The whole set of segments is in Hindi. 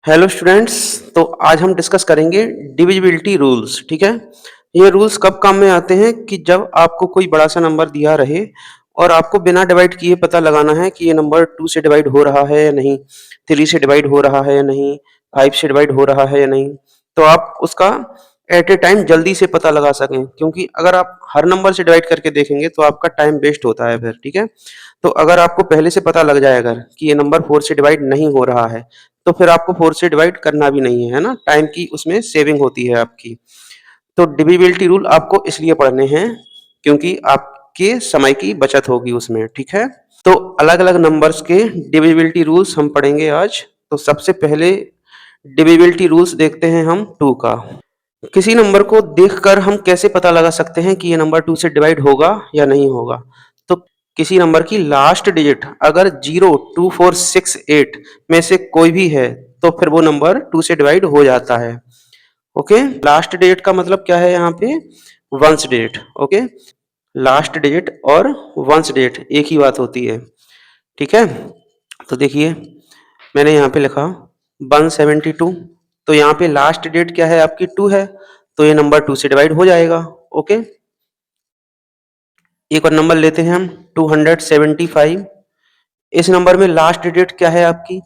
Hello students. तो आज हम डिस्कस करेंगे डिविजिबिलिटी रूल्स। ठीक है। ये रूल्स कब काम में आते हैं कि जब आपको कोई बड़ा सा नंबर दिया रहे और आपको बिना डिवाइड किए पता लगाना है कि ये नंबर 2 से डिवाइड हो रहा है या नहीं, 3 से डिवाइड हो रहा है या नहीं, 5 से डिवाइड हो रहा है या नहीं। तो आप उसका एट ए टाइम जल्दी से पता लगा सकें, क्योंकि अगर आप हर नंबर से डिवाइड करके देखेंगे तो आपका टाइम वेस्ट होता है फिर। ठीक है। तो अगर आपको पहले से पता लग जाए अगर कि ये नंबर 4 से डिवाइड नहीं हो रहा है, तो फिर आपको 4 से डिवाइड करना भी नहीं है ना। टाइम की उसमें सेविंग होती है आपकी। तो डिविजिबिलिटी रूल आपको इसलिए पढ़ने हैं क्योंकि आपके समय की बचत होगी उसमें। ठीक है। तो अलग अलग नंबर्स के डिविजिबिलिटी रूल्स हम पढ़ेंगे आज। तो सबसे पहले डिविजिबिलिटी रूल्स देखते हैं हम 2 का। किसी नंबर को देखकर हम कैसे पता लगा सकते हैं कि ये नंबर 2 से डिवाइड होगा या नहीं होगा। तो किसी नंबर की लास्ट डिजिट अगर 02468 में से कोई भी है तो फिर वो नंबर 2 से डिवाइड हो जाता है। ओके। लास्ट डिजिट का मतलब क्या है यहाँ पे? Ones digit. Okay. Last digit और वंस डिजिट एक ही बात होती है। ठीक है। तो देखिए मैंने यहाँ पे लिखा 172। तो यहाँ पे लास्ट डेट क्या है आपकी? 2 है, तो ये नंबर 2 से डिवाइड हो जाएगा। ओके। एक और नंबर लेते हैं हम 275। इस नंबर में लास्ट डेट क्या है आपकी?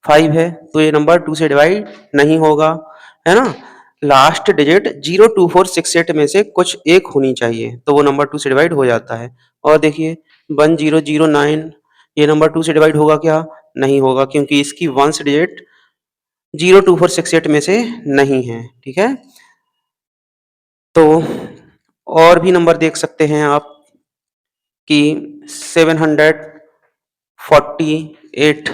5 है, तो ये नंबर 2 से डिवाइड नहीं होगा, है ना। लास्ट डिजिट 02468 में से कुछ एक होनी चाहिए तो वो नंबर 2 से डिवाइड हो जाता है। और देखिए 1009, ये नंबर 2 से डिवाइड होगा क्या? नहीं होगा, क्योंकि इसकी वंस डिजिट 02468 में से नहीं है। ठीक है। तो और भी नंबर देख सकते हैं आप कि 748,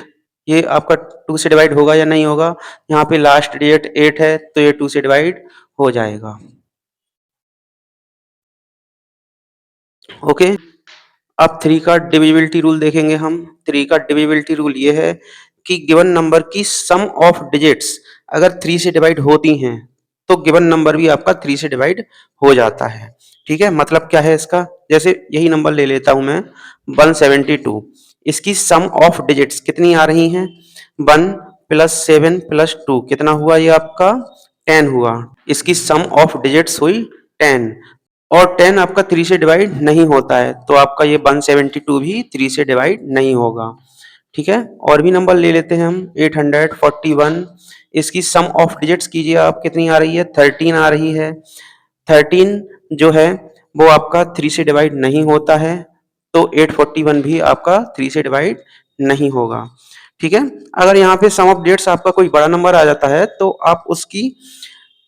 ये आपका 2 से डिवाइड होगा या नहीं होगा। यहाँ पे लास्ट डिजिट 8 है, तो ये 2 से डिवाइड हो जाएगा। ओके। अब 3 का डिविजिबिलिटी रूल देखेंगे हम। 3 का डिविजिबिलिटी रूल ये है कि गिवन नंबर की सम ऑफ डिजिट्स अगर 3 से डिवाइड होती हैं तो गिवन नंबर भी आपका 3 से डिवाइड हो जाता है। ठीक है। मतलब क्या है इसका? जैसे यही नंबर ले लेता हूं मैं 172। इसकी सम ऑफ डिजिट्स कितनी आ रही हैं? 1 प्लस 7 प्लस 2 कितना हुआ? ये आपका 10 हुआ। इसकी सम ऑफ डिजिट्स हुई 10। और 10 आपका 3 से डिवाइड नहीं होता है, तो आपका ये 172 भी 3 से डिवाइड नहीं होगा। ठीक है। और भी नंबर ले लेते हैं हम 841। इसकी सम ऑफ डिजिट्स कीजिए आप, कितनी आ रही है? 13 आ रही है। 13 जो है वो आपका 3 से डिवाइड नहीं होता है, तो 841 भी आपका 3 से डिवाइड नहीं होगा। ठीक है। अगर यहाँ पे सम ऑफ डिजिट्स आपका कोई बड़ा नंबर आ जाता है तो आप उसकी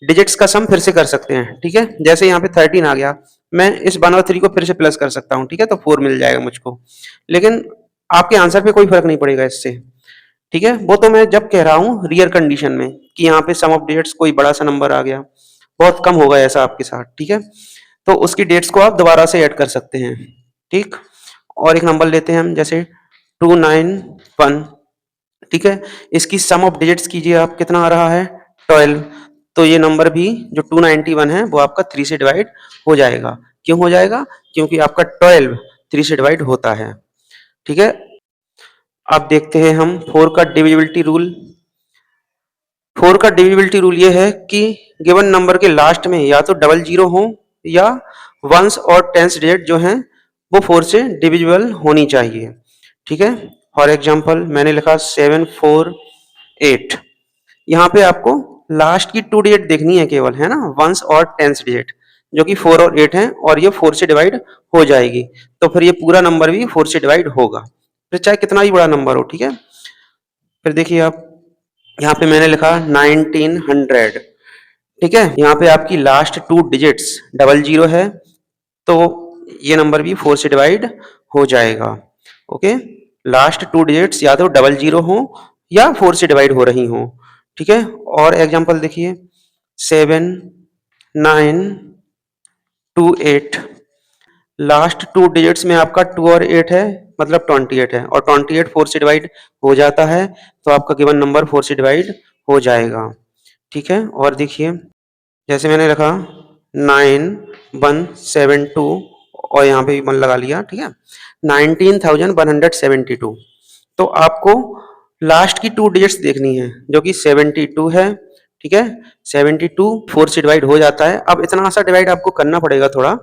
डिजिट्स का सम फिर से कर सकते हैं। ठीक है। जैसे यहाँ पे 13 आ गया, मैं इस 1 और 3 को फिर से प्लस कर सकता हूँ। ठीक है। तो 4 मिल जाएगा मुझको, लेकिन आपके आंसर पे कोई फर्क नहीं पड़ेगा इससे। ठीक है। वो तो मैं जब कह रहा हूँ रियर कंडीशन में कि यहाँ पे सम ऑफ डिजिट्स कोई बड़ा सा नंबर आ गया, बहुत कम होगा ऐसा आपके साथ। ठीक है। तो उसकी डेट्स को आप दोबारा से ऐड कर सकते हैं। ठीक। और एक नंबर लेते हैं हम, जैसे 291। ठीक है। इसकी सम ऑफ डिजिट्स कीजिए आप, कितना आ रहा है? 12। तो ये नंबर भी जो 291 है वो आपका 3 से डिवाइड हो जाएगा। क्यों हो जाएगा? क्योंकि आपका 12 3 से डिवाइड होता है। ठीक है। अब देखते हैं हम 4 का डिविजिबिलिटी रूल। 4 का डिविजिबिलिटी रूल ये है कि गिवन नंबर के लास्ट में या तो डबल जीरो हो या वंस और टेंस डिजिट जो हैं वो 4 से डिविजिबल होनी चाहिए। ठीक है। फॉर एग्जांपल मैंने लिखा 748। यहाँ पे आपको लास्ट की 2 डिजिट देखनी है केवल, है ना, वंस और टेंस डिजिट, जो कि 4 और 8 है, और ये 4 से डिवाइड हो जाएगी। तो फिर ये पूरा नंबर भी 4 से डिवाइड होगा, फिर चाहे कितना ही बड़ा नंबर हो। ठीक है। फिर देखिए आप, यहाँ पे मैंने लिखा 1900। ठीक है। यहाँ पे आपकी लास्ट 2 डिजिट्स डबल जीरो है, तो ये नंबर भी 4 से डिवाइड हो जाएगा। ओके। लास्ट 2 डिजिट्स या तो डबल जीरो हो या 4 से डिवाइड हो रही हो। ठीक है। और एग्जांपल देखिए 7928। लास्ट 2 डिजिट्स में आपका 2 और 8 है, मतलब 28 है, और 28 4 से डिवाइड हो जाता है, तो आपका गिवन नंबर 4 से डिवाइड हो जाएगा। ठीक है। और देखिए जैसे मैंने रखा 9172 और यहाँ पे भी 1 लगा लिया। ठीक है। 19,172। तो आपको लास्ट की 2 डिजिट्स देखनी है जो कि 72 है, ठीक है। 72 4 से डिवाइड हो जाता है। अब इतना सा डिवाइड आपको करना पड़ेगा थोड़ा,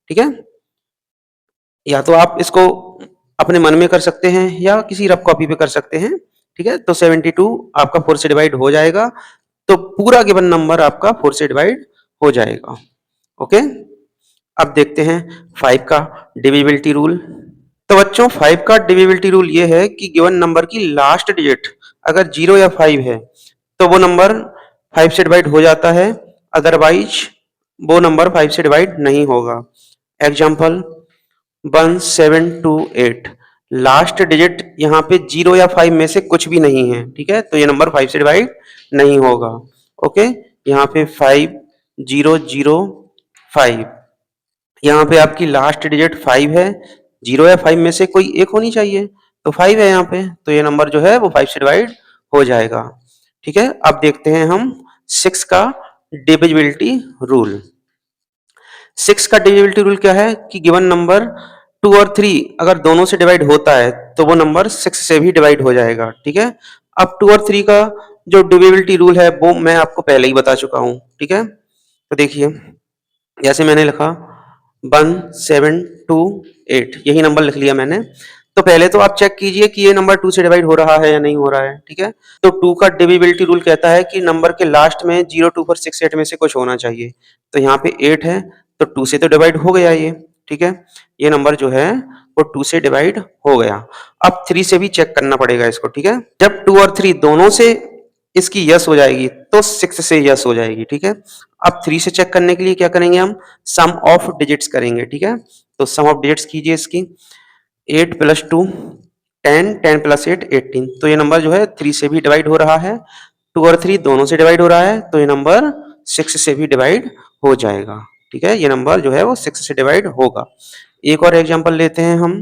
ठीक है। या तो आप इसको अपने मन में कर सकते हैं या किसी रफ कॉपी पे कर सकते हैं, ठीक है। तो 72 आपका 4 से डिवाइड हो जाएगा, तो पूरा गिवन नंबर आपका 4 से डिवाइड हो जाएगा। ओके, अब देखते हैं 5 का डिविजिबिलिटी रूल। तो बच्चों 5 का डिविजिबिलिटी रूल ये है कि गिवन नंबर की लास्ट डिजिट अगर 0 या 5 है तो वो नंबर 5 से डिवाइड हो जाता है, अदरवाइज वो नंबर 5 से डिवाइड नहीं होगा। एग्जाम्पल 1728, लास्ट डिजिट यहाँ पे 0 या 5 में से कुछ भी नहीं है, ठीक है, तो ये नंबर 5 से डिवाइड नहीं होगा। ओके, यहाँ पे 5005, यहाँ पे आपकी लास्ट डिजिट 5 है, 0 या 5 में से कोई एक होनी चाहिए, तो 5 है यहाँ पे, तो ये नंबर जो है वो 5 से डिवाइड हो जाएगा, ठीक है। अब देखते हैं हम 6 का डिविजिबिलिटी रूल। 6 का डिविजिबिलिटी रूल क्या है कि गिवन नंबर 2 और 3 अगर दोनों से डिवाइड होता है तो वो नंबर 6 से भी डिवाइड हो जाएगा, ठीक है। अब 2 और 3 का जो डिविजिबिलिटी रूल है वो मैं आपको पहले ही बता चुका हूँ, ठीक है। तो देखिए, जैसे मैंने लिखा 1728, यही नंबर लिख लिया मैंने। तो पहले तो आप चेक कीजिए कि ये नंबर 2 से डिवाइड हो रहा है या नहीं हो रहा है, ठीक है। तो 2 का डिविजिबिलिटी रूल कहता है कि नंबर के लास्ट में 0, 2, 4, 6, 8 में से कुछ होना चाहिए। तो यहाँ पे 8 है, तो 2 से तो डिवाइड हो गया ये, ठीक है। ये नंबर जो है वो 2 से डिवाइड हो गया। अब 3 से भी चेक करना पड़ेगा इसको, ठीक है। जब 2 और 3 दोनों से इसकी यस हो जाएगी तो 6 से यस हो जाएगी, ठीक है। अब 3 से चेक करने के लिए क्या करेंगे, हम सम ऑफ डिजिट्स करेंगे, ठीक है। तो सम ऑफ डिजिट्स कीजिए इसकी, 8 + 2 10, 10 + 8 18, तो ये नंबर जो है 3 से भी डिवाइड हो रहा है, 2 और 3 दोनों से डिवाइड हो रहा है, तो ये नंबर 6 से भी डिवाइड हो जाएगा, ठीक है। ये नंबर जो है वो 6 से डिवाइड होगा। एक और एग्जांपल लेते हैं हम,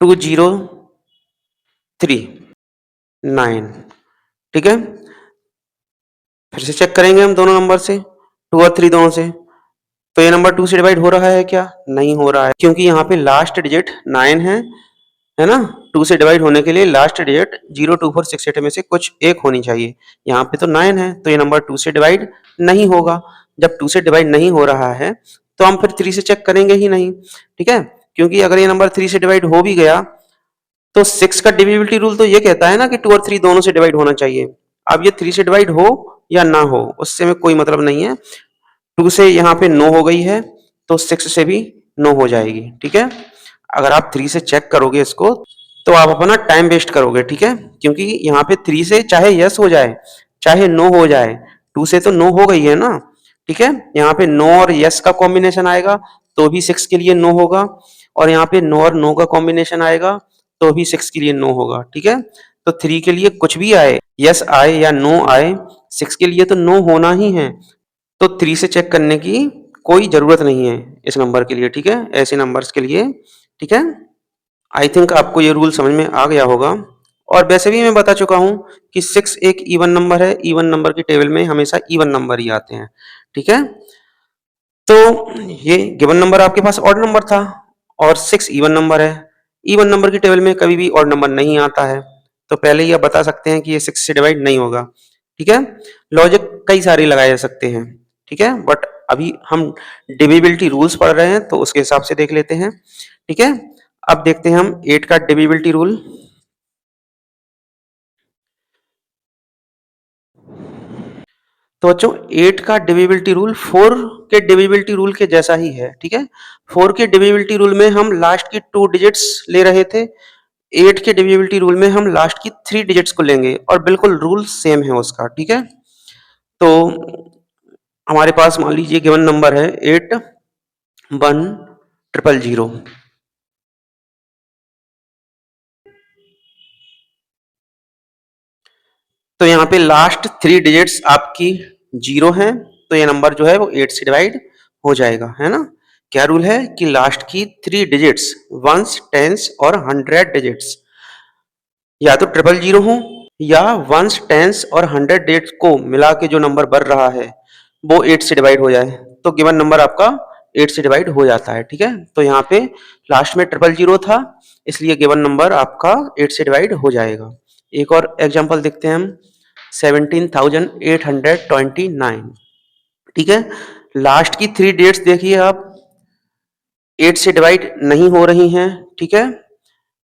203 ठीक है। फिर से चेक करेंगे हम दोनों नंबर से, 2 और 3 दोनों से, तो ये नंबर 2 से डिवाइड हो रहा है क्या? नहीं हो रहा है, क्योंकि यहाँ पे लास्ट डिजिट 9 है ना। 2 से डिवाइड होने के लिए लास्ट डिजिट 0, 2, 4, 6, 8 में से कुछ एक होनी चाहिए। यहाँ पे तो 9 है, तो ये नंबर 2 से डिवाइड नहीं होगा। जब 2 से डिवाइड नहीं हो रहा है तो हम फिर 3 से चेक करेंगे ही नहीं, ठीक है। क्योंकि अगर ये नंबर 3 से डिवाइड हो भी गया तो 6 का डिविजिबिलिटी रूल तो ये कहता है ना कि 2 और 3 दोनों से डिवाइड होना चाहिए। अब ये 3 से डिवाइड हो या ना हो उससे में कोई मतलब नहीं है। 2 से यहाँ पे 9 हो गई है तो 6 से भी 9 हो जाएगी, ठीक है। अगर आप 3 से चेक करोगे इसको तो आप अपना टाइम वेस्ट करोगे, ठीक है। क्योंकि यहाँ पे 3 से चाहे यस हो जाए चाहे नो हो जाए, 2 से तो नो हो गई है ना, ठीक है। यहाँ पे नो और यस का कॉम्बिनेशन आएगा तो भी 6 के लिए नो होगा, और यहाँ पे नो और नो का कॉम्बिनेशन आएगा तो भी 6 के लिए नो होगा, ठीक है। तो 3 के लिए कुछ भी आए, यस आए या नो आए, 6 के लिए तो नो होना ही है। तो 3 से चेक करने की कोई जरूरत नहीं है इस नंबर के लिए, ठीक है, ऐसे नंबर्स के लिए, ठीक है। आई थिंक आपको ये रूल समझ में आ गया होगा। और वैसे भी मैं बता चुका हूं कि 6 एक इवन नंबर है, इवन नंबर की टेबल में हमेशा इवन नंबर ही आते हैं, ठीक है। तो ये गिवन नंबर आपके पास ऑड नंबर था और 6 इवन नंबर है। इवन नंबर की टेबल में कभी भी ऑड नंबर नहीं आता है, तो पहले ही आप बता सकते हैं कि ये 6 से डिवाइड नहीं होगा, ठीक है। लॉजिक कई सारे लगाए जा सकते हैं, ठीक है, बट अभी हम डिविजिबिलिटी रूल्स पढ़ रहे हैं तो उसके हिसाब से देख लेते हैं, ठीक है। अब देखते हैं हम 8 का डिविजिबिलिटी रूल। तो बच्चों 8 का डिविजिबिलिटी रूल 4 के डिविजिबिलिटी रूल के जैसा ही है, ठीक है। 4 के डिविजिबिलिटी रूल में हम लास्ट की 2 डिजिट्स ले रहे थे, 8 के डिविजिबिलिटी रूल में हम लास्ट की 3 डिजिट्स को लेंगे और बिल्कुल रूल सेम है उसका, ठीक है। तो हमारे पास मान लीजिए गिवन नंबर है 81000, तो यहाँ पे लास्ट 3 डिजिट्स आपकी 0 हैं, तो ये नंबर जो है वो 8 से डिवाइड हो जाएगा, है ना। क्या रूल है कि लास्ट की 3 डिजिट्स वंस, टेंस और 100 डिजिट्स या तो 000 हो या वंस, टेंस और 100 डिजिट्स को मिला के जो नंबर बढ़ रहा है वो 8 से डिवाइड हो जाए, तो गिवन नंबर आपका 8 से डिवाइड हो जाता है, ठीक है। तो यहाँ पे लास्ट में 000 था, इसलिए गिवन नंबर आपका 8 से डिवाइड हो जाएगा। एक और एग्जांपल देखते हैं हम, 17,829, ठीक है। लास्ट की 3 डेट्स देखिए आप, 8 से डिवाइड नहीं हो रही हैं, ठीक है।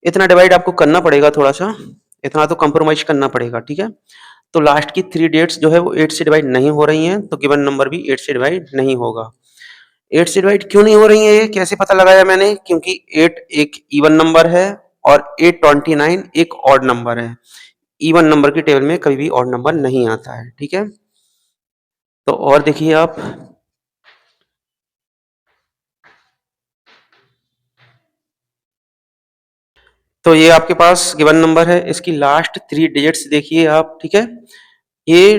इतना डिवाइड आपको करना पड़ेगा थोड़ा सा, इतना तो कंप्रोमाइज करना पड़ेगा, ठीक है। तो लास्ट की 3 डेट्स जो है वो 8 से डिवाइड नहीं हो रही हैं, तो गिवन नंबर भी 8 से डिवाइड नहीं होगा। 8 से डिवाइड क्यों नहीं हो रही है, ये कैसे पता लगाया मैंने, क्योंकि 8 एक इवन नंबर है और 829 एक ऑड नंबर है। इवन नंबर की टेबल में कभी भी ऑड नंबर नहीं आता है, ठीक है। तो और देखिए आप, तो ये आपके पास गिवन नंबर है, इसकी लास्ट 3 डिजिट्स देखिए आप, ठीक है। ये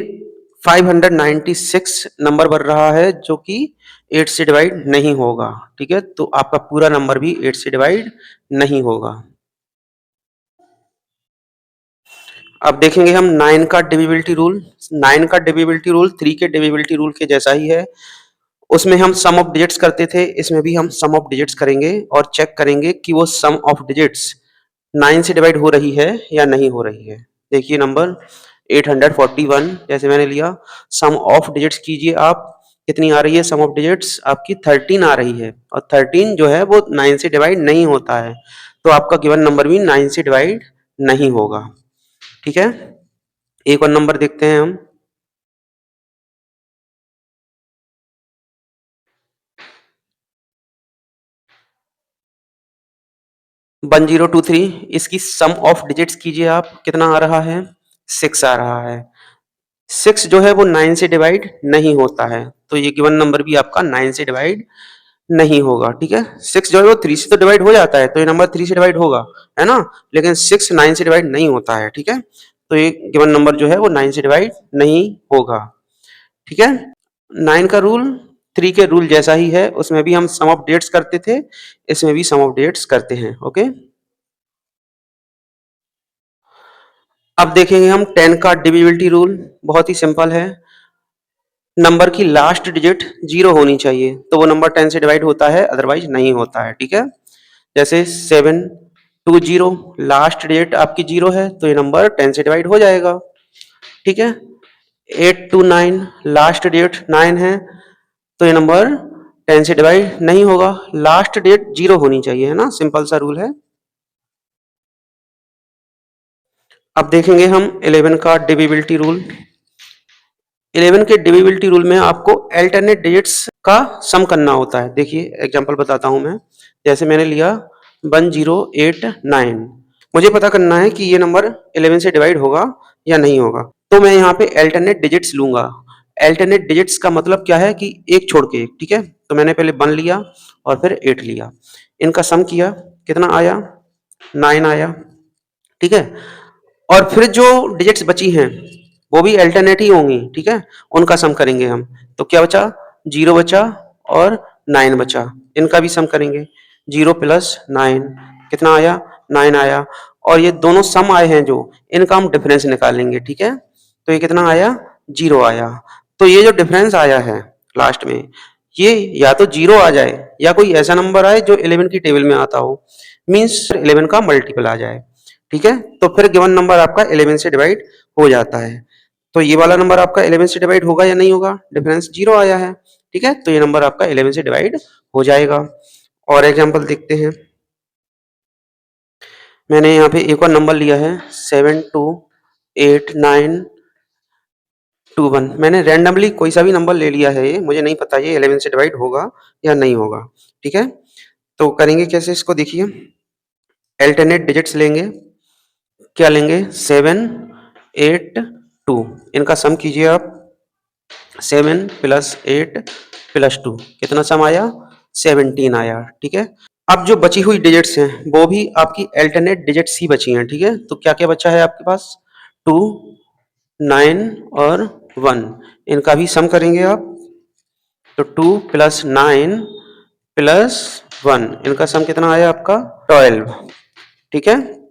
596 नंबर बन रहा है, जो कि 8 से डिवाइड नहीं होगा, ठीक है। तो आपका पूरा नंबर भी 8 से डिवाइड नहीं होगा। अब देखेंगे हम 9 का डिविजिबिलिटी रूल। 9 का डिविजिबिलिटी रूल 3 के डिविजिबिलिटी रूल के जैसा ही है। उसमें हम सम ऑफ डिजिट्स करते थे, इसमें भी हम सम ऑफ डिजिट्स करेंगे और चेक करेंगे कि वो सम ऑफ डिजिट्स 9 से डिवाइड हो रही है या नहीं हो रही है। देखिए नंबर 841 जैसे मैंने लिया, सम ऑफ डिजिट्स कीजिए आप, कितनी आ रही है सम ऑफ डिजिट्स आपकी 13 आ रही है, और 13 जो है वो 9 से डिवाइड नहीं होता है, तो आपका गिवन नंबर भी 9 से डिवाइड नहीं होगा, ठीक है। एक और नंबर देखते हैं हम, 1023, इसकी सम ऑफ डिजिट्स कीजिए आप, कितना आ रहा है, 6 आ रहा है। 6 जो है वो 9 से डिवाइड नहीं होता है, तो ये गिवन नंबर भी आपका 9 से डिवाइड नहीं होगा, ठीक है। 6 जो है वो 3 से तो डिवाइड हो जाता है, तो ये नंबर 3 से डिवाइड होगा, है ना, लेकिन 6 9 से डिवाइड नहीं होता है, ठीक है। तो ये गिवन नंबर जो है वो 9 से डिवाइड नहीं होगा, ठीक है। 9 का रूल 3 के रूल जैसा ही है, उसमें भी हम सम ऑफ डेट्स करते थे, इसमें भी सम ऑफ डेट्स करते हैं, ओके। अब देखेंगे हम 10 का डिविजिबिलिटी रूल, बहुत ही सिंपल है। नंबर की लास्ट डिजिट 0 होनी चाहिए, तो वो नंबर 10 से डिवाइड होता है, अदरवाइज नहीं होता है, ठीक है। जैसे 720, लास्ट डिजिट आपकी 0 है, तो ये नंबर 10 से डिवाइड हो जाएगा, ठीक है। 829, लास्ट डिजिट 9 है, तो ये नंबर 10 से डिवाइड नहीं होगा, लास्ट डिजिट 0 होनी चाहिए, है ना, सिंपल सा रूल है। अब देखेंगे हम 11 का डिविजिबिलिटी रूल। 11 के डिविजिबिलिटी रूल में आपको अल्टरनेट डिजिट्स का सम करना होता है। देखिए एग्जांपल बताता हूं मैं, जैसे मैंने लिया 1089, मुझे पता करना है कि ये नंबर 11 से डिवाइड होगा या नहीं होगा, तो मैं यहाँ पे अल्टरनेट डिजिट्स लूंगा। अल्टरनेट डिजिट्स का मतलब क्या है कि एक छोड़ के एक, ठीक है। तो मैंने पहले 1 लिया और फिर 8 लिया, इनका सम किया, कितना आया, 9 आया, ठीक है। और फिर जो डिजिट्स बची हैं वो भी अल्टरनेट ही होंगी, ठीक है, उनका सम करेंगे हम। तो क्या बचा, 0 बचा और 9 बचा, इनका भी सम करेंगे। 0 प्लस 9 कितना आया, 9 आया, और ये दोनों सम आए हैं जो, इनका हम डिफरेंस निकालेंगे, ठीक है। तो ये कितना आया, 0 आया। तो ये जो डिफरेंस आया है लास्ट में, ये या तो 0 आ जाए या कोई ऐसा नंबर आए जो 11 की टेबल में आता हो, मीन्स 11 का मल्टीपल आ जाए, ठीक है। तो फिर गिवन नंबर आपका 11 से डिवाइड हो जाता है। तो ये वाला नंबर आपका 11 से डिवाइड होगा या नहीं होगा, डिफरेंस 0 आया है, ठीक है। तो ये नंबर आपका 11 से डिवाइड हो जाएगा। और एग्जांपल देखते हैं, मैंने यहाँ पे एक और नंबर लिया है 728921, मैंने रैंडमली कोई सा भी नंबर ले लिया है, ये मुझे नहीं पता ये 11 से डिवाइड होगा या नहीं होगा, ठीक है। तो करेंगे कैसे इसको, देखिए अल्टरनेट डिजिट्स लेंगे, क्या लेंगे, 782, इनका सम कीजिए आप, 7 प्लस 8 प्लस 2 कितना सम आया, 17 आया, ठीक है। अब जो बची हुई डिजिट्स हैं वो भी आपकी अल्टरनेट डिजिट्स ही बची हैं, ठीक है। तो क्या क्या बचा है आपके पास, 2 9 और 1, इनका भी सम करेंगे आप। तो 2 प्लस 9 प्लस 1, इनका सम कितना आया आपका, 12, ठीक है।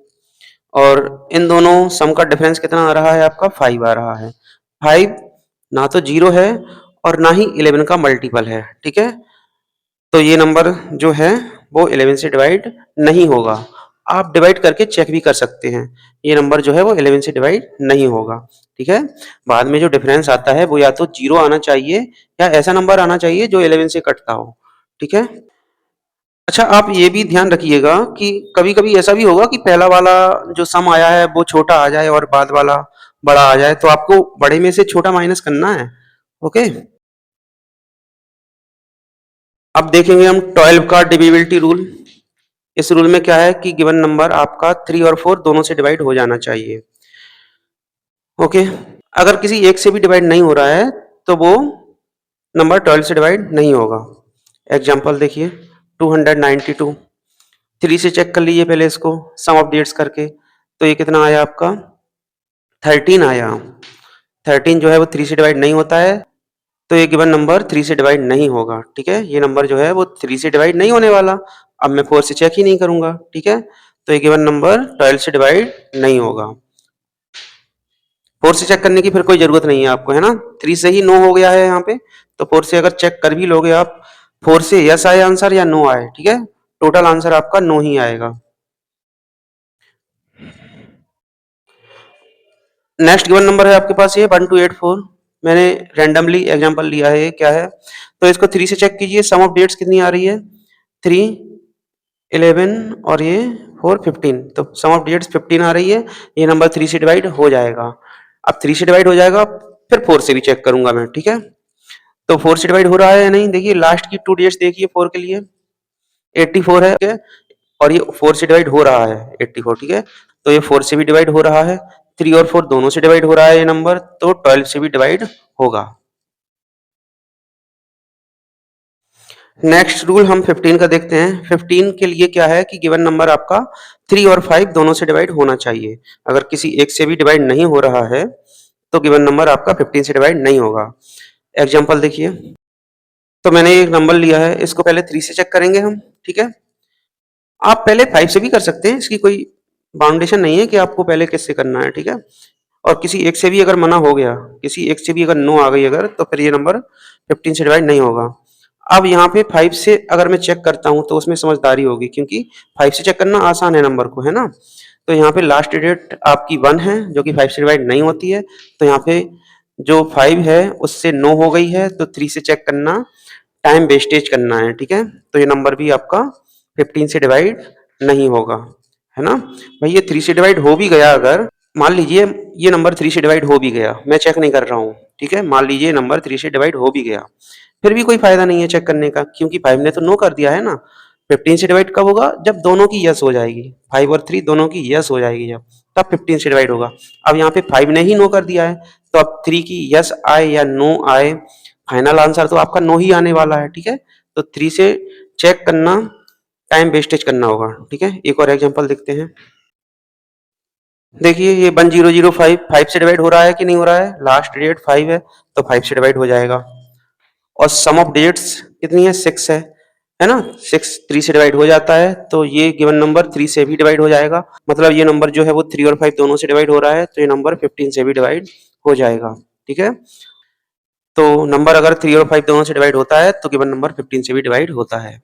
और इन दोनों सम का डिफरेंस कितना आ रहा है आपका, 5 आ रहा है। 5 ना तो 0 है और ना ही 11 का मल्टीपल है, ठीक है। तो ये नंबर जो है वो 11 से डिवाइड नहीं होगा। आप डिवाइड करके चेक भी कर सकते हैं। ये नंबर जो है वो 11 से डिवाइड नहीं होगा। ठीक है? बाद में जो डिफरेंस आता है वो या तो 0 आना चाहिए या ऐसा नंबर आना चाहिए जो 11 से कटता हो। ठीक है? अच्छा, आप ये भी ध्यान रखिएगा कि कभी-कभी ऐसा भी होगा कि पहला वाला जो सम आया है वो छोटा आ जाए और बाद वाला बड़ा आ जाए, तो आपको बड़े में से छोटा माइनस करना है। ओके? अब देखेंगे हम 12 का डिविजिबिलिटी रूल। इस रूल में क्या है कि गिवन नंबर आपका 3 और 4 दोनों से डिवाइड हो जाना चाहिए। ओके? अगर किसी एक से भी डिवाइड नहीं हो रहा है तो वो नंबर 12 से डिवाइड नहीं होगा। एग्जांपल देखिए, 292। 3 से चेक कर लीजिए पहले इसको सम ऑफ डिजिट्स करके, तो ये कितना आया आपका 13 आया। 13 जो है वो 3 से डिवाइड नहीं होता है, तो ये गिवन नंबर 3 से डिवाइड नहीं होगा। ठीक है? ये नंबर जो है वो 3 से डिवाइड नहीं होने वाला। अब मैं 4 से चेक ही नहीं करूंगा। ठीक है? तो ये गिवन नंबर 12 से डिवाइड नहीं होगा। 4 से चेक करने की फिर कोई जरूरत नहीं है आपको, है ना? 3 से ही नो हो गया है यहाँ पे, तो 4 से अगर चेक कर भी लोगे आप, 4 से यस आए आंसर या नो आए, ठीक है, टोटल आंसर आपका नो ही आएगा। नेक्स्ट गिवन नंबर है आपके पास ये 1284। मैंने रैंडमली एग्जांपल लिया है, ये क्या है, तो इसको 3 से चेक कीजिए, सम ऑफ डेट्स कितनी आ रही है, 3, 11 और ये 4, 15, तो सम ऑफ डेट्स 15 आ रही है। ये नंबर 3 से डिवाइड हो जाएगा। अब 3 से डिवाइड हो जाएगा, फिर 4 से भी चेक करूंगा मैं। ठीक है? तो 4 से डिवाइड हो रहा है या नहीं, देखिए लास्ट की 2 डिजिट्स देखिए 4 के लिए, 84 है, ठीक है, और ये 4 से डिवाइड हो रहा है 84। ठीक है? तो ये 4 से भी डिवाइड हो रहा है, 3 और 4 दोनों से डिवाइड हो रहा है ये नंबर, तो 12 से भी डिवाइड होगा। नेक्स्ट रूल हम 15 का देखते हैं। 15 के लिए क्या है कि गिवन नंबर आपका 3 और 5 दोनों से डिवाइड होना चाहिए। अगर किसी एक से भी डिवाइड नहीं हो रहा है तो गिवन नंबर आपका 15 से डिवाइड नहीं होगा। एग्जांपल देखिए, तो मैंने एक नंबर लिया है, इसको पहले 3 से चेक करेंगे हम। ठीक है? आप पहले 5 से भी कर सकते हैं, इसकी कोई बाउंडेशन नहीं है कि आपको पहले किससे करना है। ठीक है? और किसी एक से भी अगर मना हो गया, किसी एक से भी अगर नो आ गई अगर, तो फिर ये नंबर 15 से डिवाइड नहीं होगा। अब यहाँ पे 5 से अगर मैं चेक करता हूँ तो उसमें समझदारी होगी, क्योंकि 5 से चेक करना आसान है नंबर को, है ना? तो यहाँ पे लास्ट डिजिट आपकी 1 है जो कि 5 से डिवाइड नहीं होती है, तो यहाँ पे जो 5 है उससे नो हो गई है, तो 3 से चेक करना टाइम वेस्टेज करना है। ठीक है? तो ये नंबर भी आपका 15 से डिवाइड नहीं होगा, है ना? भाई ये 3 से डिवाइड हो भी गया अगर, मान लीजिए ये नंबर 3 से डिवाइड हो भी गया, मैं चेक नहीं कर रहा हूँ। ठीक है? मान लीजिए नंबर 3 से डिवाइड हो भी गया, फिर भी कोई फायदा नहीं है चेक करने का, क्योंकि 5 ने तो नो कर दिया है ना। 15 से डिवाइड कब होगा, जब दोनों की यस हो जाएगी, 5 और 3 दोनों की यस हो जाएगी जब, तब 15 से डिवाइड होगा। अब यहाँ पे 5 ने ही नो कर दिया है, तो अब 3 की यस आए या नो आए, फाइनल आंसर तो आपका नो ही आने वाला है। ठीक है? तो 3 से चेक करना टाइम वेस्टेज करना होगा। ठीक है? एक और एग्जांपल देखते हैं। देखिए ये 1005 5 से डिवाइड हो रहा है कि नहीं हो रहा है, लास्ट डिजिट 5 है, तो 5 से डिवाइड हो जाएगा। और सम ऑफ डिजिट्स कितनी है, 6 है ना? 6 3 से डिवाइड हो जाता है, तो ये गिवन नंबर 3 से भी डिवाइड हो जाएगा। मतलब ये नंबर जो है वो 3 और 5 दोनों से डिवाइड हो रहा है, तो ये नंबर 15 से भी डिवाइड हो जाएगा। ठीक है? तो नंबर अगर 3 और 5 दोनों से डिवाइड होता है तो गिवन नंबर 15 से भी डिवाइड होता है।